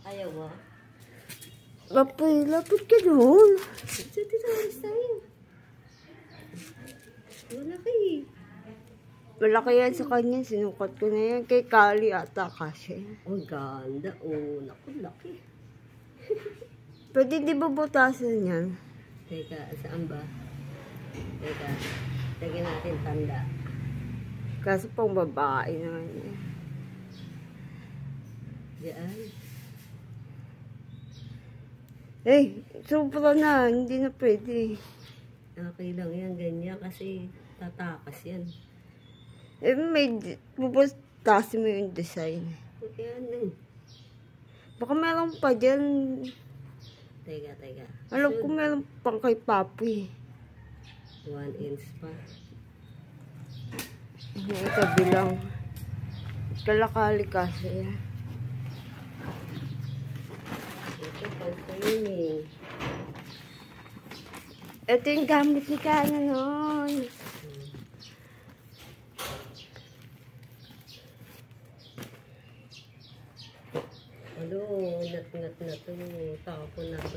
Ayaw mo? Lapit ka doon. Dito tayo. Malaki. Malaki yan sa kanya. Sinukat ko na yan. Kay Kali ata kasi. Oh, ganda. Oh, naku, laki. Pwede di ba butasan yan? Teka, saan ba? Teka, lagyan natin tanda. Kaso pang babae naman yan. Diyan. Sobra na. Hindi na pwede. Okay lang yan, ganyan. Kasi tatakas yan. Bubutasin mo yung design. Yan eh. Baka meron pa dyan. Teka. Alam ko meron pang kay Papi. 1 inch pa. Ito bilang. Kalakali kasi yan. Ito pang swimming. Ito yung gamit ni Kana noon. Ano, nat na to. Tapon na to.